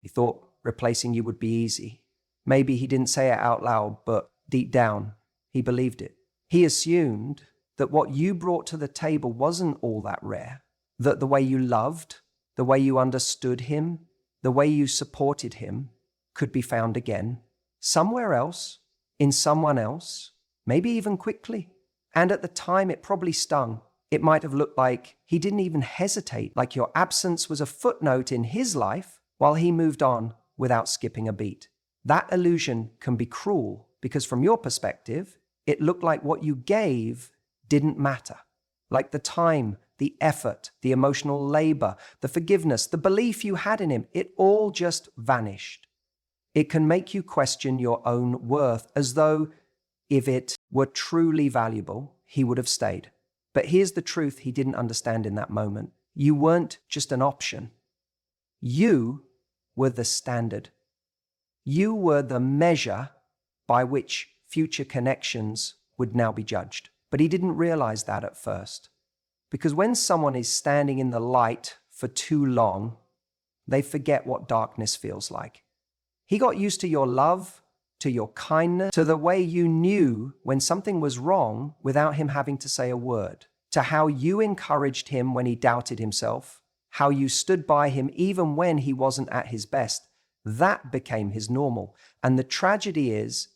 He thought replacing you would be easy. Maybe he didn't say it out loud, but deep down, he believed it. He assumed that what you brought to the table wasn't all that rare, that the way you loved, the way you understood him, the way you supported him could be found again, somewhere else, in someone else, maybe even quickly. And at the time, it probably stung. It might have looked like he didn't even hesitate, like your absence was a footnote in his life while he moved on without skipping a beat. That illusion can be cruel because from your perspective, it looked like what you gave didn't matter. Like the time, the effort, the emotional labor, the forgiveness, the belief you had in him, it all just vanished. It can make you question your own worth as though if it were truly valuable, he would have stayed. But here's the truth he didn't understand in that moment. You weren't just an option. You were the standard. You were the measure by which future connections would now be judged. But he didn't realize that at first. Because when someone is standing in the light for too long, they forget what darkness feels like. He got used to your love, to your kindness, to the way you knew when something was wrong without him having to say a word, to how you encouraged him when he doubted himself, how you stood by him even when he wasn't at his best. That became his normal. And the tragedy is,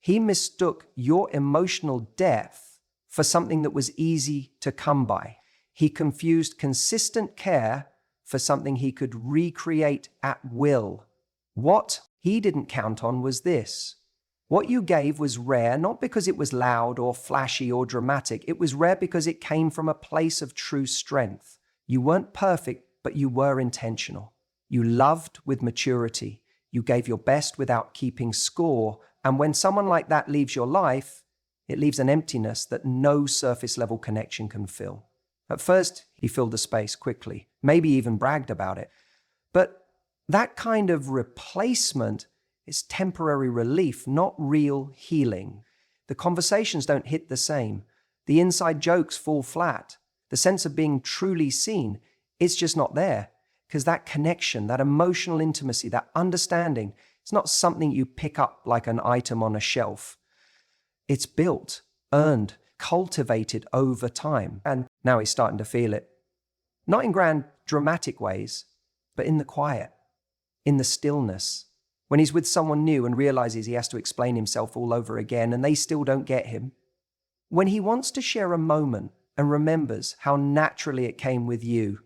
he mistook your emotional depth for something that was easy to come by. He confused consistent care for something he could recreate at will. What he didn't count on was this. What you gave was rare, not because it was loud or flashy or dramatic. It was rare because it came from a place of true strength. You weren't perfect, but you were intentional. You loved with maturity. You gave your best without keeping score. And when someone like that leaves your life, it leaves an emptiness that no surface level connection can fill. At first, he filled the space quickly, maybe even bragged about it. But that kind of replacement is temporary relief, not real healing. The conversations don't hit the same. The inside jokes fall flat. The sense of being truly seen, it's just not there. Because that connection, that emotional intimacy, that understanding, it's not something you pick up like an item on a shelf. It's built, earned, cultivated over time. And now he's starting to feel it. Not in grand, dramatic ways, but in the quiet, in the stillness. When he's with someone new and realizes he has to explain himself all over again and they still don't get him. When he wants to share a moment and remembers how naturally it came with you.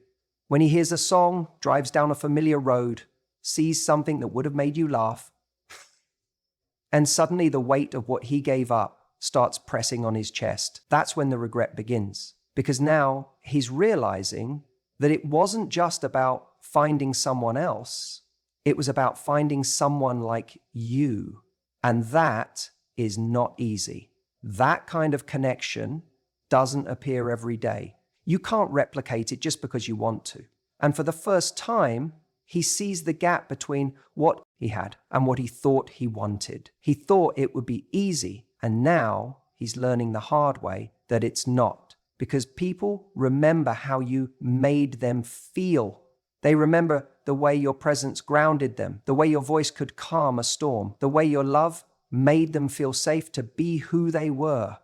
When he hears a song, drives down a familiar road, sees something that would have made you laugh. And suddenly the weight of what he gave up starts pressing on his chest. That's when the regret begins. Because now he's realizing that it wasn't just about finding someone else. It was about finding someone like you. And that is not easy. That kind of connection doesn't appear every day. You can't replicate it just because you want to. And for the first time, he sees the gap between what he had and what he thought he wanted. He thought it would be easy, and now he's learning the hard way that it's not. Because people remember how you made them feel. They remember the way your presence grounded them, the way your voice could calm a storm, the way your love made them feel safe to be who they were,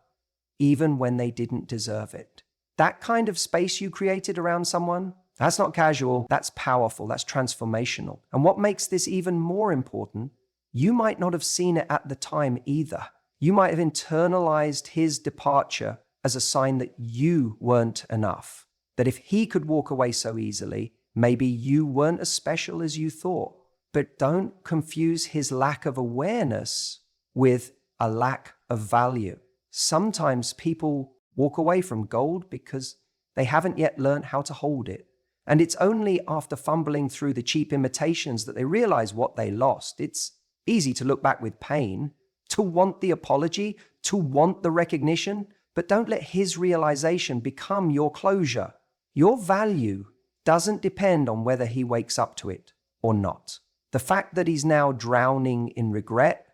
even when they didn't deserve it. That kind of space you created around someone, that's not casual, that's powerful, that's transformational. And what makes this even more important, you might not have seen it at the time either. You might have internalized his departure as a sign that you weren't enough. That if he could walk away so easily, maybe you weren't as special as you thought. But don't confuse his lack of awareness with a lack of value. Sometimes people walk away from gold because they haven't yet learned how to hold it. And it's only after fumbling through the cheap imitations that they realize what they lost. It's easy to look back with pain, to want the apology, to want the recognition, but don't let his realization become your closure. Your value doesn't depend on whether he wakes up to it or not. The fact that he's now drowning in regret,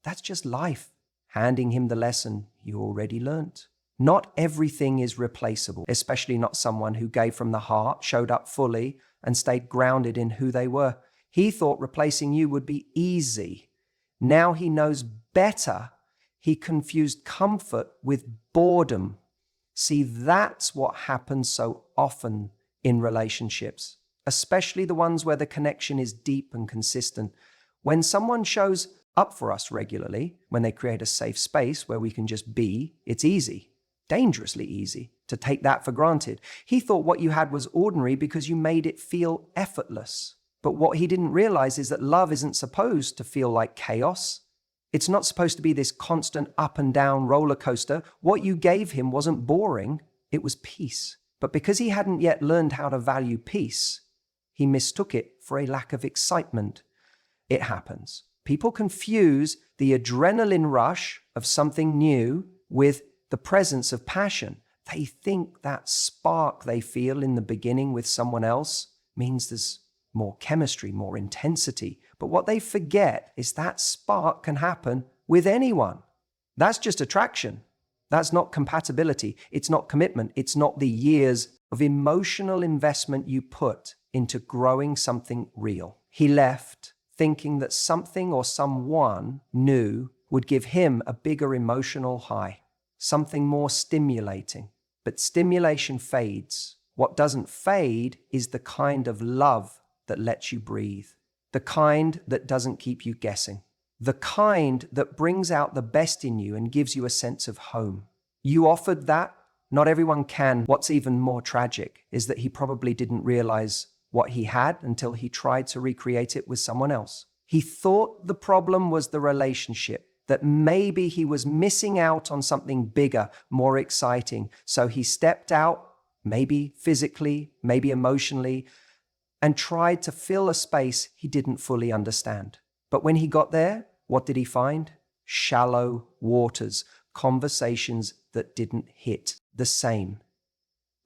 that's just life, handing him the lesson you already learned. Not everything is replaceable, especially not someone who gave from the heart, showed up fully, and stayed grounded in who they were. He thought replacing you would be easy. Now he knows better. He confused comfort with boredom. See, that's what happens so often in relationships, especially the ones where the connection is deep and consistent. When someone shows up for us regularly, when they create a safe space where we can just be, it's easy, dangerously easy, to take that for granted. He thought what you had was ordinary because you made it feel effortless. But what he didn't realize is that love isn't supposed to feel like chaos. It's not supposed to be this constant up and down roller coaster. What you gave him wasn't boring, it was peace. But because he hadn't yet learned how to value peace, he mistook it for a lack of excitement. It happens. People confuse the adrenaline rush of something new with the presence of passion. They think that spark they feel in the beginning with someone else means there's more chemistry, more intensity. But what they forget is that spark can happen with anyone. That's just attraction. That's not compatibility. It's not commitment. It's not the years of emotional investment you put into growing something real. He left thinking that something or someone new would give him a bigger emotional high, something more stimulating. But stimulation fades. What doesn't fade is the kind of love that lets you breathe, the kind that doesn't keep you guessing, the kind that brings out the best in you and gives you a sense of home. You offered that. Not everyone can. What's even more tragic is that he probably didn't realize what he had until he tried to recreate it with someone else. He thought the problem was the relationship, that maybe he was missing out on something bigger, more exciting. So he stepped out, maybe physically, maybe emotionally, and tried to fill a space he didn't fully understand. But when he got there, what did he find? Shallow waters, conversations that didn't hit the same,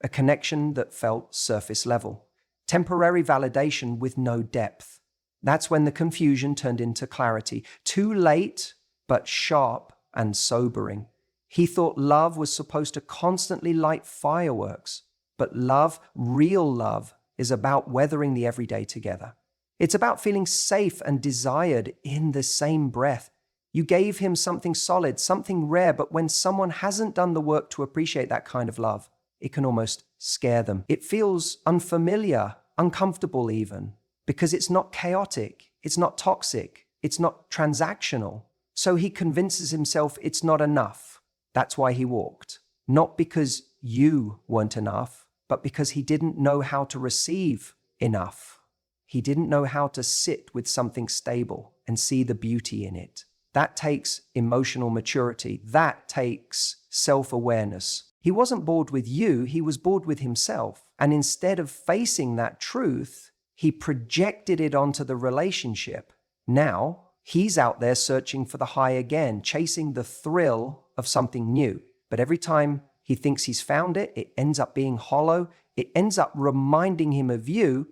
a connection that felt surface level, temporary validation with no depth. That's when the confusion turned into clarity, too late, but sharp and sobering. He thought love was supposed to constantly light fireworks, but love, real love, is about weathering the everyday together. It's about feeling safe and desired in the same breath. You gave him something solid, something rare, but when someone hasn't done the work to appreciate that kind of love, it can almost scare them. It feels unfamiliar, uncomfortable even, because it's not chaotic, it's not toxic, it's not transactional. So he convinces himself it's not enough. That's why he walked. Not because you weren't enough, but because he didn't know how to receive enough. He didn't know how to sit with something stable and see the beauty in it. That takes emotional maturity. That takes self-awareness. He wasn't bored with you, he was bored with himself. And instead of facing that truth, he projected it onto the relationship. Now, he's out there searching for the high again, chasing the thrill of something new. But every time he thinks he's found it, it ends up being hollow. It ends up reminding him of you,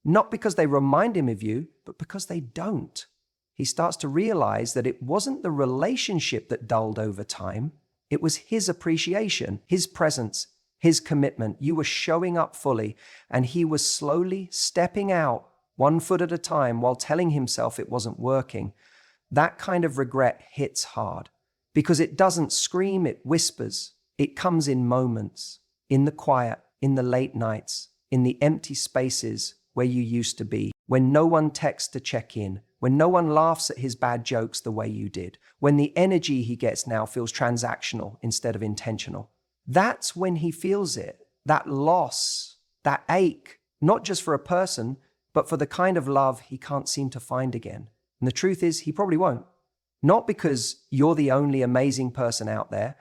not because they remind him of you, but because they don't. He starts to realize that it wasn't the relationship that dulled over time. It was his appreciation, his presence, his commitment. You were showing up fully, and he was slowly stepping out, one foot at a time, while telling himself it wasn't working. That kind of regret hits hard because it doesn't scream, it whispers. It comes in moments, in the quiet, in the late nights, in the empty spaces where you used to be, when no one texts to check in, when no one laughs at his bad jokes the way you did, when the energy he gets now feels transactional instead of intentional. That's when he feels it, that loss, that ache, not just for a person, but for the kind of love he can't seem to find again. And the truth is, he probably won't. Not because you're the only amazing person out there,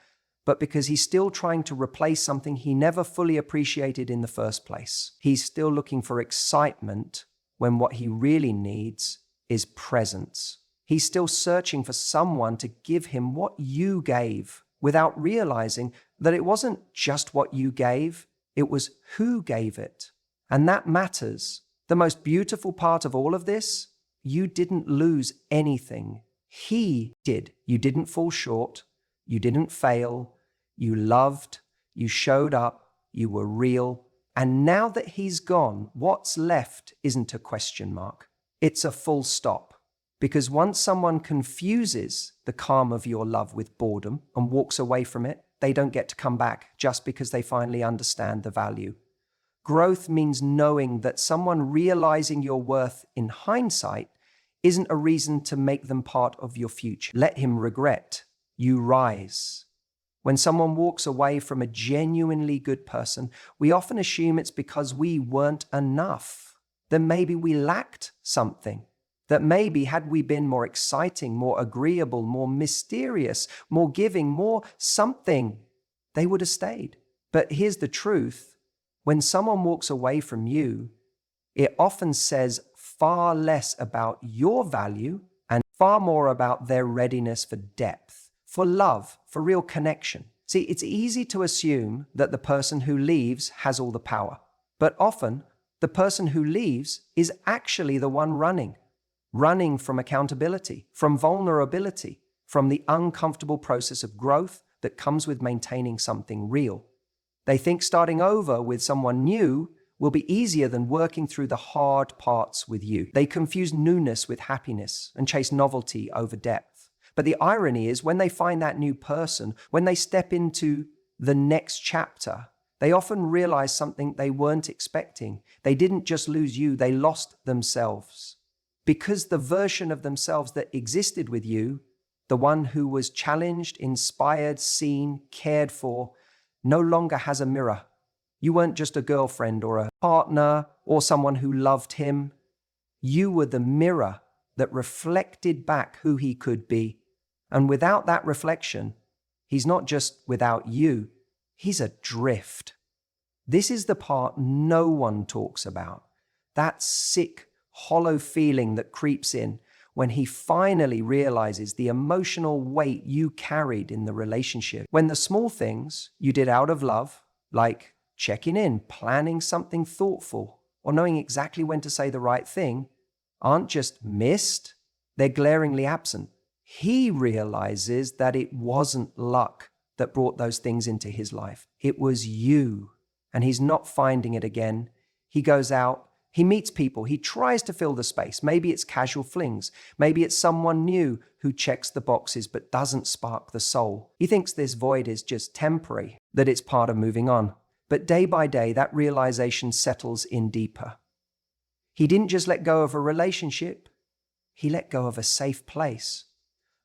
but because he's still trying to replace something he never fully appreciated in the first place. He's still looking for excitement when what he really needs is presence. He's still searching for someone to give him what you gave without realizing that it wasn't just what you gave, it was who gave it. And that matters. The most beautiful part of all of this, you didn't lose anything. He did. You didn't fall short. You didn't fail. You loved. You showed up. You were real. And now that he's gone, what's left isn't a question mark. It's a full stop. Because once someone confuses the calm of your love with boredom and walks away from it, they don't get to come back just because they finally understand the value. Growth means knowing that someone realizing your worth in hindsight isn't a reason to make them part of your future. Let him regret. You rise. When someone walks away from a genuinely good person, we often assume it's because we weren't enough, that maybe we lacked something, that maybe had we been more exciting, more agreeable, more mysterious, more giving, more something, they would have stayed. But here's the truth. When someone walks away from you, it often says far less about your value and far more about their readiness for depth, for love, for real connection. See, it's easy to assume that the person who leaves has all the power, but often the person who leaves is actually the one running from accountability, from vulnerability, from the uncomfortable process of growth that comes with maintaining something real. They think starting over with someone new will be easier than working through the hard parts with you. They confuse newness with happiness and chase novelty over depth. But the irony is when they find that new person, when they step into the next chapter, they often realize something they weren't expecting. They didn't just lose you, they lost themselves. Because the version of themselves that existed with you, the one who was challenged, inspired, seen, cared for, no longer has a mirror. You weren't just a girlfriend or a partner or someone who loved him. You were the mirror that reflected back who he could be. And without that reflection, he's not just without you, he's adrift. This is the part no one talks about. That sick, hollow feeling that creeps in when he finally realizes the emotional weight you carried in the relationship. When the small things you did out of love, like checking in, planning something thoughtful, or knowing exactly when to say the right thing, aren't just missed, they're glaringly absent. He realizes that it wasn't luck that brought those things into his life. It was you. And he's not finding it again. He goes out, he meets people, he tries to fill the space. Maybe it's casual flings. Maybe it's someone new who checks the boxes but doesn't spark the soul. He thinks this void is just temporary, that it's part of moving on. But day by day, that realization settles in deeper. He didn't just let go of a relationship, he let go of a safe place,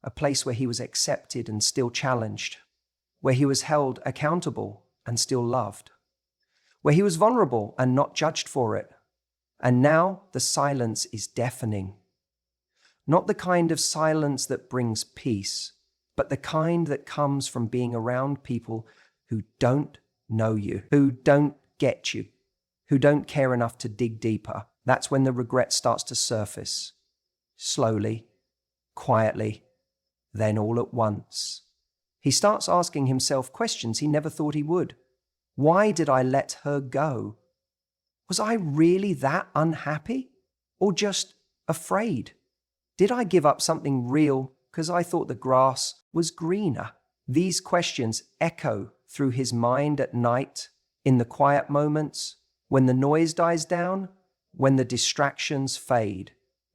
a place where he was accepted and still challenged, where he was held accountable and still loved, where he was vulnerable and not judged for it. And now the silence is deafening. Not the kind of silence that brings peace, but the kind that comes from being around people who don't know you, who don't get you, who don't care enough to dig deeper. That's when the regret starts to surface. Slowly, quietly, then all at once. He starts asking himself questions he never thought he would. Why did I let her go? Was I really that unhappy? Or just afraid? Did I give up something real because I thought the grass was greener? These questions echo through his mind at night, in the quiet moments, when the noise dies down, when the distractions fade.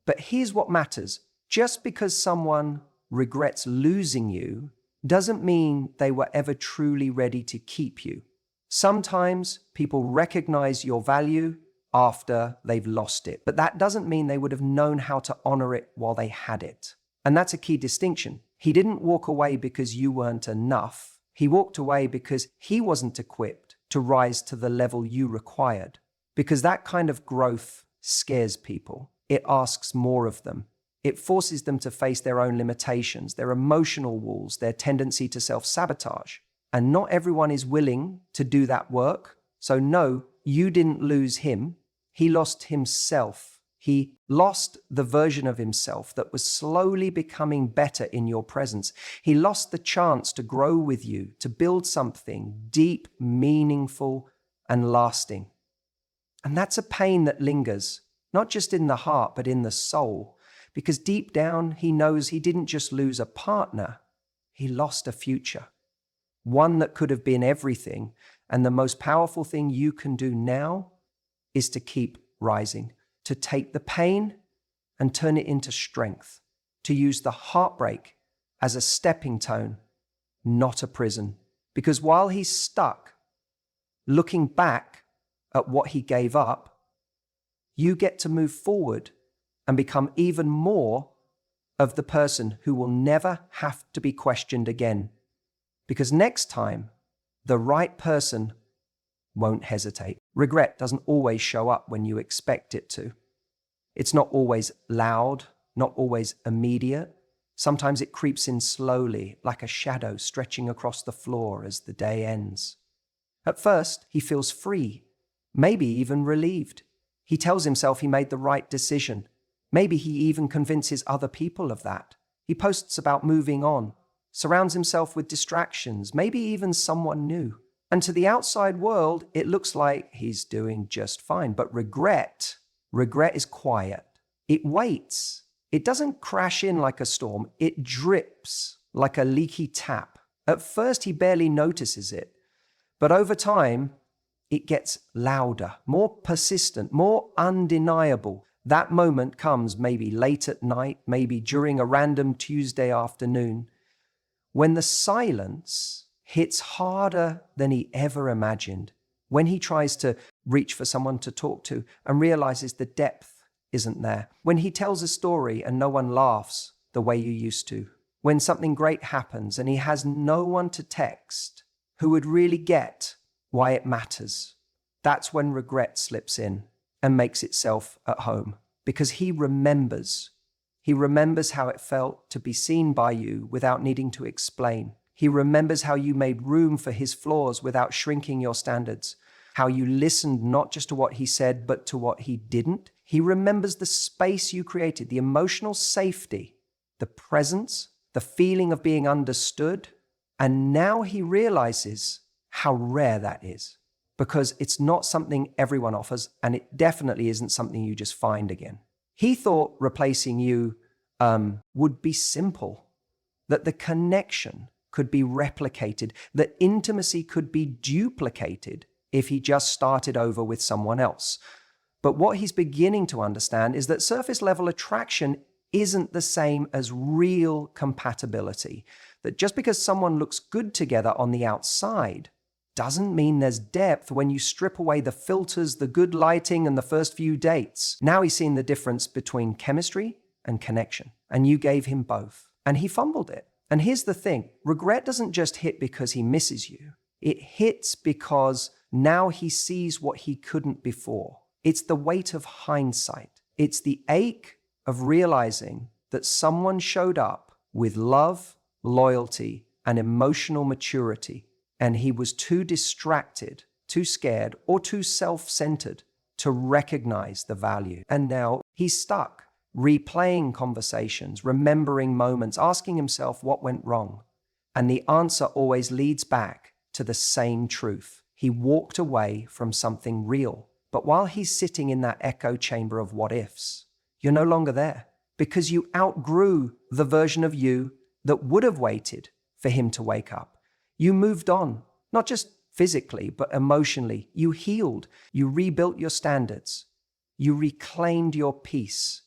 But here's what matters. Just because someone regrets losing you doesn't mean they were ever truly ready to keep you. Sometimes people recognize your value after they've lost it, but that doesn't mean they would have known how to honor it while they had it. And that's a key distinction. He didn't walk away because you weren't enough. He walked away because he wasn't equipped to rise to the level you required. Because that kind of growth scares people. It asks more of them. It forces them to face their own limitations, their emotional walls, their tendency to self-sabotage. And not everyone is willing to do that work. So no, you didn't lose him. He lost himself. He lost the version of himself that was slowly becoming better in your presence. He lost the chance to grow with you, to build something deep, meaningful, and lasting. And that's a pain that lingers, not just in the heart, but in the soul. Because deep down, he knows he didn't just lose a partner, he lost a future. One that could have been everything. And the most powerful thing you can do now is to keep rising, to take the pain and turn it into strength, to use the heartbreak as a stepping stone, not a prison. Because while he's stuck, looking back at what he gave up, you get to move forward and become even more of the person who will never have to be questioned again. Because next time, the right person won't hesitate. Regret doesn't always show up when you expect it to. It's not always loud, not always immediate. Sometimes it creeps in slowly, like a shadow stretching across the floor as the day ends. At first, he feels free, maybe even relieved. He tells himself he made the right decision. Maybe he even convinces other people of that. He posts about moving on, surrounds himself with distractions, maybe even someone new. And to the outside world, it looks like he's doing just fine. But regret is quiet. It waits. It doesn't crash in like a storm. It drips like a leaky tap. At first, he barely notices it. But over time, it gets louder, more persistent, more undeniable. That moment comes maybe late at night, maybe during a random Tuesday afternoon, when the silence hits harder than he ever imagined, when he tries to reach for someone to talk to and realizes the depth isn't there, when he tells a story and no one laughs the way you used to, when something great happens and he has no one to text who would really get why it matters. That's when regret slips in and makes itself at home, because he remembers. He remembers how it felt to be seen by you without needing to explain. He remembers how you made room for his flaws without shrinking your standards, how you listened not just to what he said, but to what he didn't. He remembers the space you created, the emotional safety, the presence, the feeling of being understood. And now he realizes how rare that is, because it's not something everyone offers, and it definitely isn't something you just find again. He thought replacing you would be simple, that the connection could be replicated, that intimacy could be duplicated if he just started over with someone else. But what he's beginning to understand is that surface level attraction isn't the same as real compatibility. That just because someone looks good together on the outside doesn't mean there's depth when you strip away the filters, the good lighting, and the first few dates. Now he's seen the difference between chemistry and connection, and you gave him both, and he fumbled it. And here's the thing, regret doesn't just hit because he misses you. It hits because now he sees what he couldn't before. It's the weight of hindsight. It's the ache of realizing that someone showed up with love, loyalty, and emotional maturity, and he was too distracted, too scared, or too self-centered to recognize the value. And now he's stuck, replaying conversations, remembering moments, asking himself what went wrong. And the answer always leads back to the same truth. He walked away from something real. But while he's sitting in that echo chamber of what ifs, you're no longer there, because you outgrew the version of you that would have waited for him to wake up. You moved on, not just physically, but emotionally. You healed. You rebuilt your standards. You reclaimed your peace.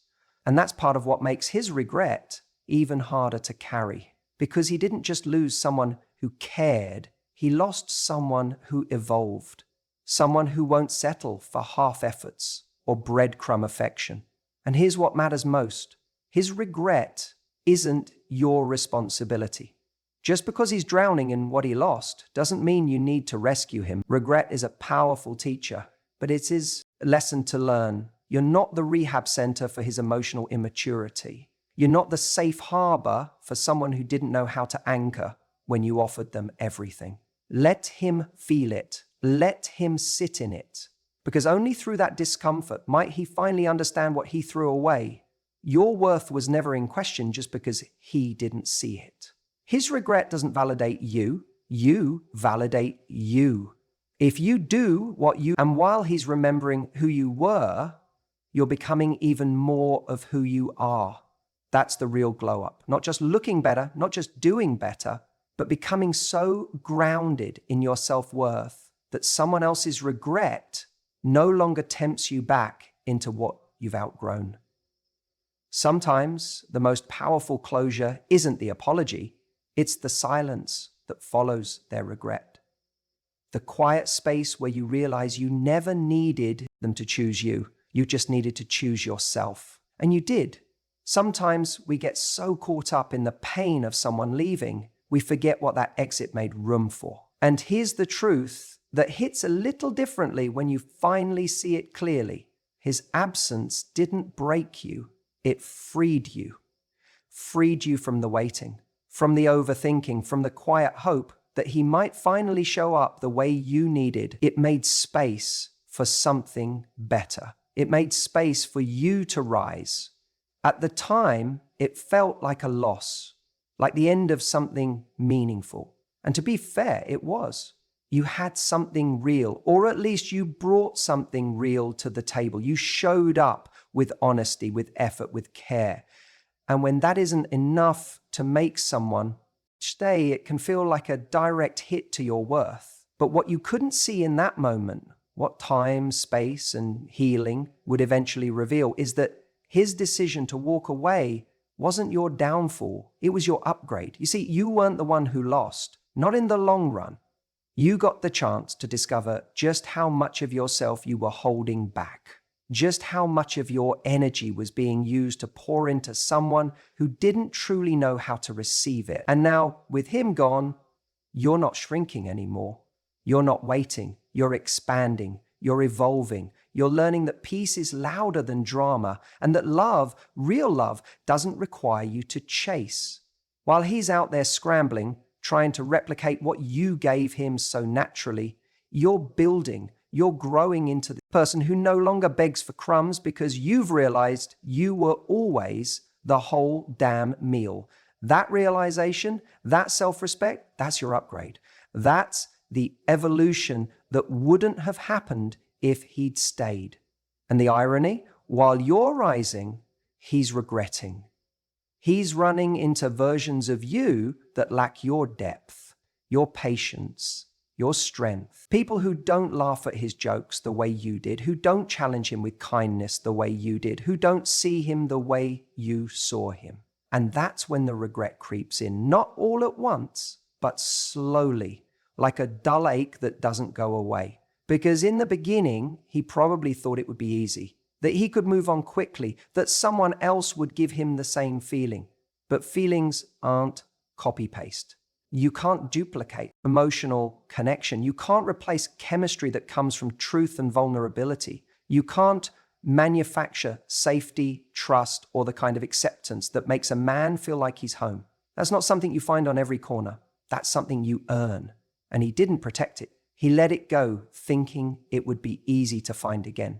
And that's part of what makes his regret even harder to carry, because he didn't just lose someone who cared. He lost someone who evolved, someone who won't settle for half efforts or breadcrumb affection. And here's what matters most. His regret isn't your responsibility. Just because he's drowning in what he lost doesn't mean you need to rescue him. Regret is a powerful teacher, but it is a lesson to learn. You're not the rehab center for his emotional immaturity. You're not the safe harbor for someone who didn't know how to anchor when you offered them everything. Let him feel it. Let him sit in it. Because only through that discomfort might he finally understand what he threw away. Your worth was never in question just because he didn't see it. His regret doesn't validate you. You validate you. If you do what you, and while he's remembering who you were, you're becoming even more of who you are. That's the real glow up. Not just looking better, not just doing better, but becoming so grounded in your self-worth that someone else's regret no longer tempts you back into what you've outgrown. Sometimes the most powerful closure isn't the apology, it's the silence that follows their regret. The quiet space where you realize you never needed them to choose you. You just needed to choose yourself. And you did. Sometimes we get so caught up in the pain of someone leaving, we forget what that exit made room for. And here's the truth that hits a little differently when you finally see it clearly. His absence didn't break you, it freed you. Freed you from the waiting, from the overthinking, from the quiet hope that he might finally show up the way you needed. It made space for something better. It made space for you to rise. At the time, it felt like a loss, like the end of something meaningful. And to be fair, it was. You had something real, or at least you brought something real to the table. You showed up with honesty, with effort, with care. And when that isn't enough to make someone stay, it can feel like a direct hit to your worth. But what you couldn't see in that moment, what time, space, and healing would eventually reveal, is that his decision to walk away wasn't your downfall, it was your upgrade. You see, you weren't the one who lost, not in the long run. You got the chance to discover just how much of yourself you were holding back, just how much of your energy was being used to pour into someone who didn't truly know how to receive it. And now, with him gone, you're not shrinking anymore. You're not waiting, you're expanding, you're evolving. You're learning that peace is louder than drama and that love, real love, doesn't require you to chase. While he's out there scrambling, trying to replicate what you gave him so naturally, you're building, you're growing into the person who no longer begs for crumbs because you've realized you were always the whole damn meal. That realization, that self-respect, that's your upgrade. That's the evolution that wouldn't have happened if he'd stayed. And the irony, while you're rising, he's regretting. He's running into versions of you that lack your depth, your patience, your strength. People who don't laugh at his jokes the way you did, who don't challenge him with kindness the way you did, who don't see him the way you saw him. And that's when the regret creeps in, not all at once, but slowly, like a dull ache that doesn't go away. Because in the beginning, he probably thought it would be easy, that he could move on quickly, that someone else would give him the same feeling. But feelings aren't copy-paste. You can't duplicate emotional connection. You can't replace chemistry that comes from truth and vulnerability. You can't manufacture safety, trust, or the kind of acceptance that makes a man feel like he's home. That's not something you find on every corner. That's something you earn. And he didn't protect it. He let it go, thinking it would be easy to find again.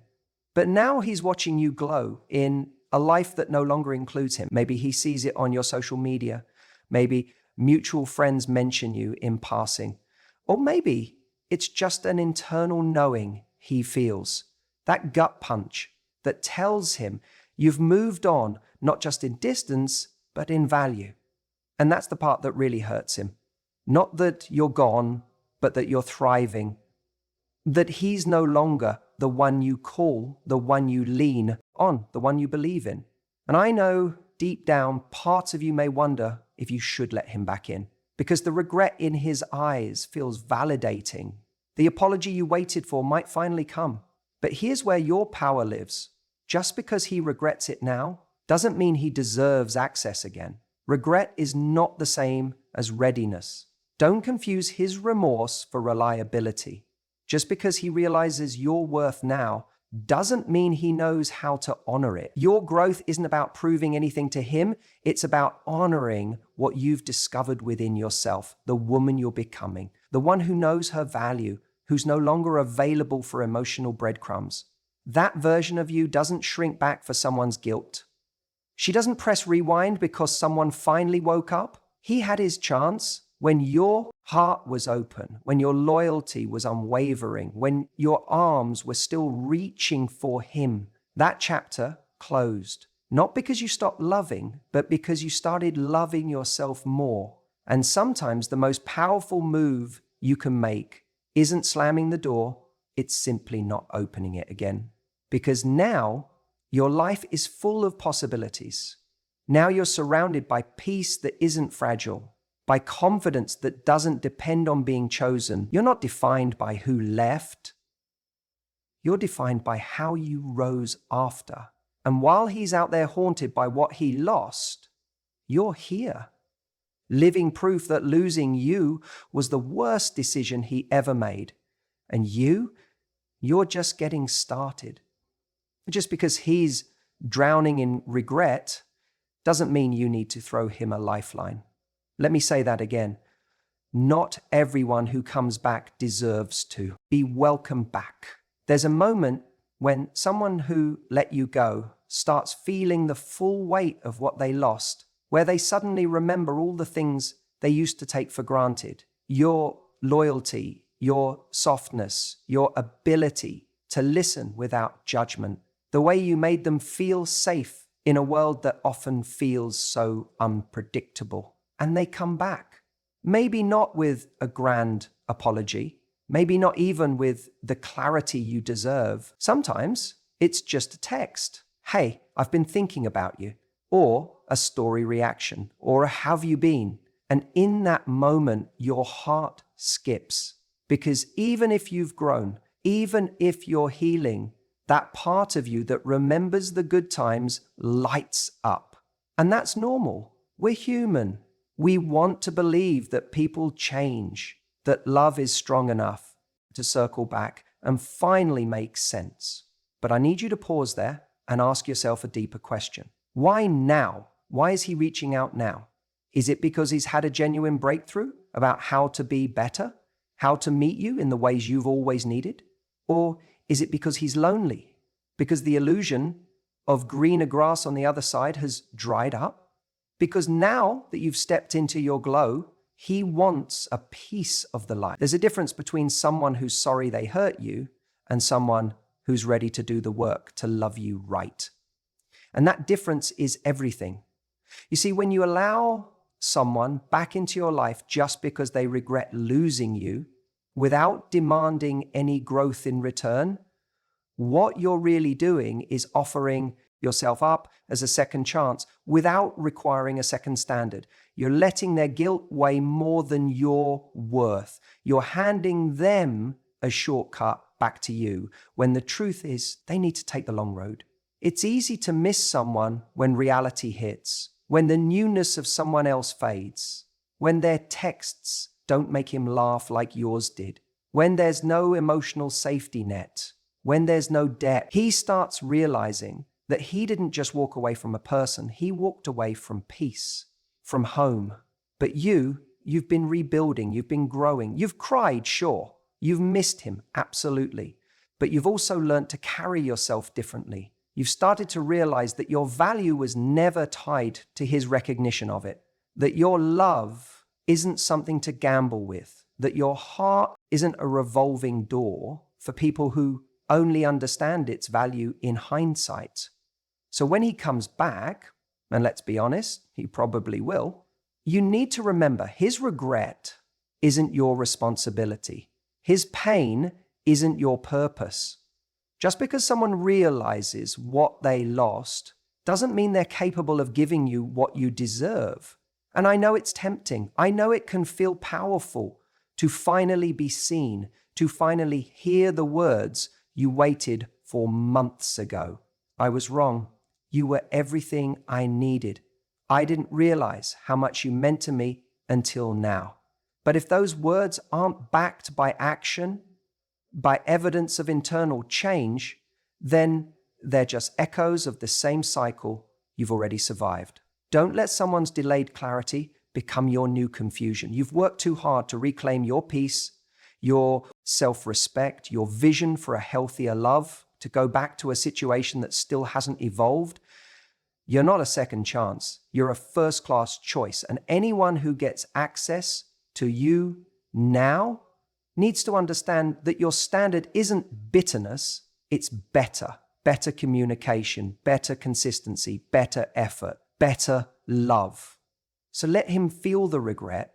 But now he's watching you glow in a life that no longer includes him. Maybe he sees it on your social media. Maybe mutual friends mention you in passing. Or maybe it's just an internal knowing he feels. That gut punch that tells him you've moved on, not just in distance, but in value. And that's the part that really hurts him. Not that you're gone, but that you're thriving. That he's no longer the one you call, the one you lean on, the one you believe in. And I know deep down, parts of you may wonder if you should let him back in, because the regret in his eyes feels validating. The apology you waited for might finally come. But here's where your power lives. Just because he regrets it now doesn't mean he deserves access again. Regret is not the same as readiness. Don't confuse his remorse for reliability. Just because he realizes your worth now doesn't mean he knows how to honor it. Your growth isn't about proving anything to him. It's about honoring what you've discovered within yourself, the woman you're becoming, the one who knows her value, who's no longer available for emotional breadcrumbs. That version of you doesn't shrink back for someone's guilt. She doesn't press rewind because someone finally woke up. He had his chance when your heart was open, when your loyalty was unwavering, when your arms were still reaching for him. That chapter closed, not because you stopped loving, but because you started loving yourself more. And sometimes the most powerful move you can make isn't slamming the door, it's simply not opening it again. Because now Your life is full of possibilities. Now you're surrounded by peace that isn't fragile, by confidence that doesn't depend on being chosen. You're not defined by who left. You're defined by how you rose after. And while he's out there haunted by what he lost, you're here, living proof that losing you was the worst decision he ever made. And you're just getting started. Just because he's drowning in regret doesn't mean you need to throw him a lifeline. Let me say that again. Not everyone who comes back deserves to be welcomed back. There's a moment when someone who let you go starts feeling the full weight of what they lost, where they suddenly remember all the things they used to take for granted. Your loyalty, your softness, your ability to listen without judgment, the way you made them feel safe in a world that often feels so unpredictable. And they come back. Maybe not with a grand apology, maybe not even with the clarity you deserve. Sometimes it's just a text. Hey, I've been thinking about you. Or a story reaction, or a have you been? And in that moment, your heart skips. Because even if you've grown, even if you're healing, that part of you that remembers the good times lights up. And that's normal. We're human. We want to believe that people change, that love is strong enough to circle back and finally make sense. But I need you to pause there and ask yourself a deeper question. Why now? Why is he reaching out now? Is it because he's had a genuine breakthrough about how to be better, how to meet you in the ways you've always needed? Or is it because he's lonely? Because the illusion of greener grass on the other side has dried up? Because now that you've stepped into your glow, he wants a piece of the light. There's a difference between someone who's sorry they hurt you and someone who's ready to do the work to love you right. And that difference is everything. You see, when you allow someone back into your life just because they regret losing you, without demanding any growth in return, what you're really doing is offering yourself up as a second chance without requiring a second standard. You're letting their guilt weigh more than your worth. You're handing them a shortcut back to you when the truth is they need to take the long road. It's easy to miss someone when reality hits, when the newness of someone else fades, when their texts don't make him laugh like yours did, when there's no emotional safety net, when there's no depth. He starts realizing that he didn't just walk away from a person, he walked away from peace, from home. But you've been rebuilding, you've been growing, you've cried, sure, you've missed him, absolutely, but you've also learned to carry yourself differently. You've started to realize that your value was never tied to his recognition of it, that your love isn't something to gamble with, that your heart isn't a revolving door for people who only understand its value in hindsight. So when he comes back, and let's be honest, he probably will, you need to remember his regret isn't your responsibility. His pain isn't your purpose. Just because someone realizes what they lost doesn't mean they're capable of giving you what you deserve. And I know it's tempting. I know it can feel powerful to finally be seen, to finally hear the words you waited for months ago. I was wrong. You were everything I needed. I didn't realize how much you meant to me until now. But if those words aren't backed by action, by evidence of internal change, then they're just echoes of the same cycle you've already survived. Don't let someone's delayed clarity become your new confusion. You've worked too hard to reclaim your peace, your self-respect, your vision for a healthier love, to go back to a situation that still hasn't evolved. You're not a second chance. You're a first-class choice. And anyone who gets access to you now needs to understand that your standard isn't bitterness, it's better. Better communication, better consistency, better effort, better love. So let him feel the regret.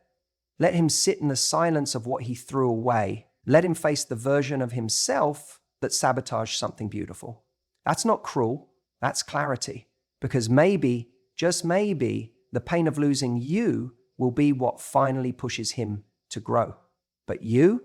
Let him sit in the silence of what he threw away. Let him face the version of himself that sabotaged something beautiful. That's not cruel. That's clarity. Because maybe, just maybe, the pain of losing you will be what finally pushes him to grow. But you're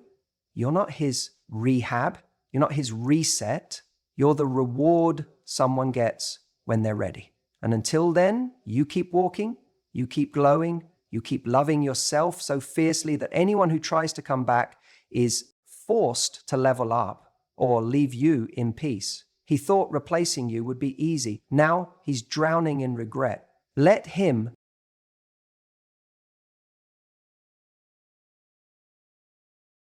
not his rehab. You're not his reset. You're the reward someone gets when they're ready. And until then, you keep walking, you keep glowing, you keep loving yourself so fiercely that anyone who tries to come back is forced to level up or leave you in peace. He thought replacing you would be easy. Now he's drowning in regret. Let him